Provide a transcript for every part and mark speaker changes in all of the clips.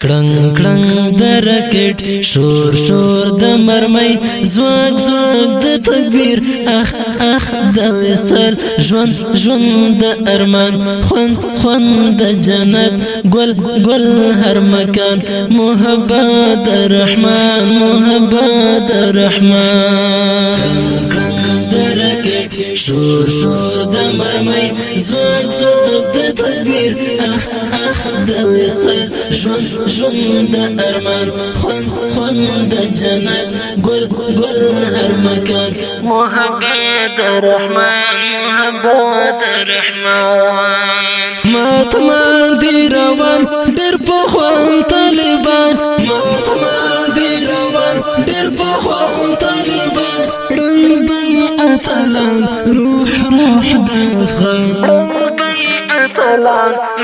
Speaker 1: کړنګ کړنګ د راکټ شور شور د مرمۍ زواګ زواګ د تکبیر اخ اخ د وصال ژوند ژوند د ارمان خوند خوند د جنت ګل ګل هر مکان محبت رحمان محبت رحمان د راکټ شور شور د مرمۍ زواګ زواګ د تکبیر اخ اخ د وصال ژوند ژوند د ارمان خوند خوند د جنت ګل ګل هر مکان محبت رحمان محبت رحمان ماتمان دی روان ډېر پخوان طالبان ماتمان دی روان ډېر پخوان طالبان ړنګ بن اتلان روح روح د افغان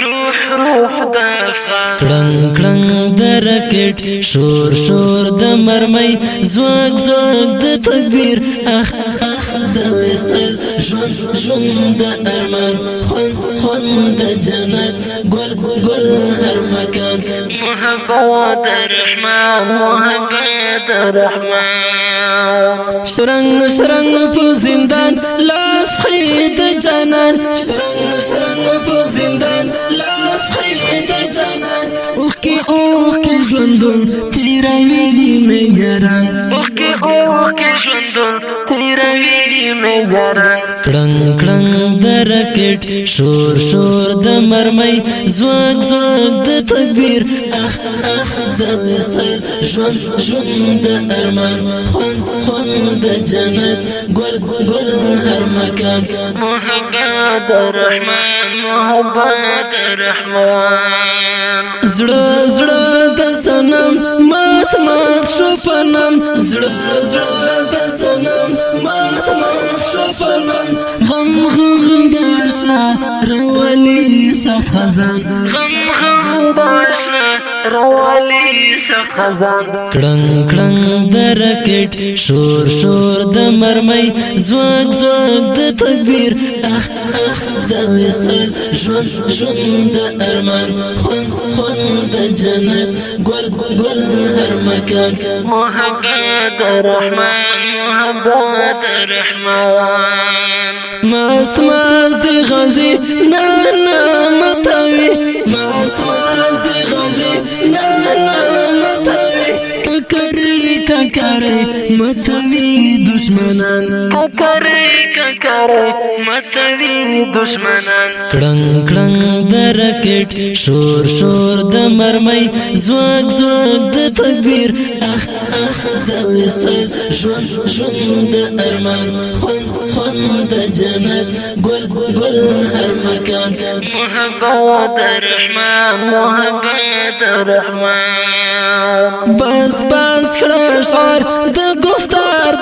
Speaker 1: روح روح د افغان کړنګ کړنګ د راکټ شور شور د مرمۍ زواګ زواګ د تکبیر اخ اخ د وصال ژوند ژوند د ارمان خوند خوند د جنت ګل ګل هر مکان محبت رحمان محبت رحمان شرنګ شرنګ په زندان لاس پخې د جانان شرنګ شرنګ په زندان لاس پخې د جانان اوخکې اوخکې ژوندون تیروي مې یاران اوخکې اوخکې ژوندون تیروي مې یاران کړنګ کړنګ د راکټ شور شور د مرمۍ زواګ زواګ د تکبیر اخ اخ د وصال ژوند ژوند د ارمان خوند خوند د جنت ګل ګل هر مکان محبت رحمان محبت رحمان زړه زړه د صنم مات مات شو پنم زړه زړه د صنم مات مات شو پنم غم غم د آشنا راولي سخت خزان غم غم د آشنا راولي سخت خزان کړنګ کړنګ د راکټ شور شور د مرمۍ زواګ زواګ د تکبیر اخ اخ د وصال ژوند ژوند د ارمان خوند خوند د جنت ګل ګل هر مکان محبت رحمان محبت رحمان مست مست دی غازی نا نا متوي مست مست دی غازی نا نا متوي ککری ککری متوي دشمنان ککری ککری متوي دشمنان کړنګ کړنګ د راکټ شور شور د مرمۍ زواګ زواګ د تکبیر اخ اخ د وصال ژوند ژوند د ارمان خوند خوند د جنت ګل ګل هر مکان محبت رحمان محبت رحمان بس بس کړه شعر د گفتار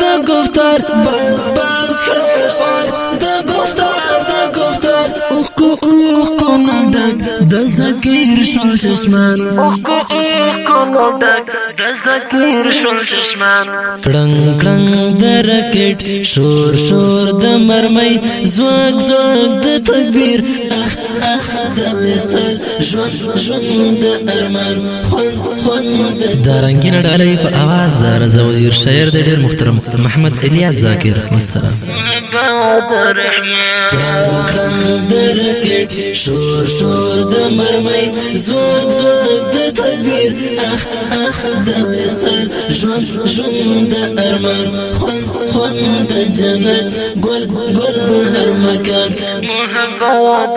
Speaker 1: بس بس کړه شعر د گفتار اوکو اوکو نډک د ذکر شول چشمان اوکو اوکو نډک د ذکر شول چشمان کړنګ کړنګ د راکټ شور شور د مرمۍ زواګ زواګ د تکبیر اخ اخ د وصال ژوند ژوند د ارمان خوند خوند د رنگین ډالۍ په आवाज د رضویر شاعر د ډیر محترم محمد الیاس ذاکر والسلام محبت رحمان د راکټ شور شور د مرمۍ زواګ زواګ د تکبیر اخ اخ د وصال ژوند ژوند د ارمان خوند خوند د جنت ګل ګل هر مکان محبت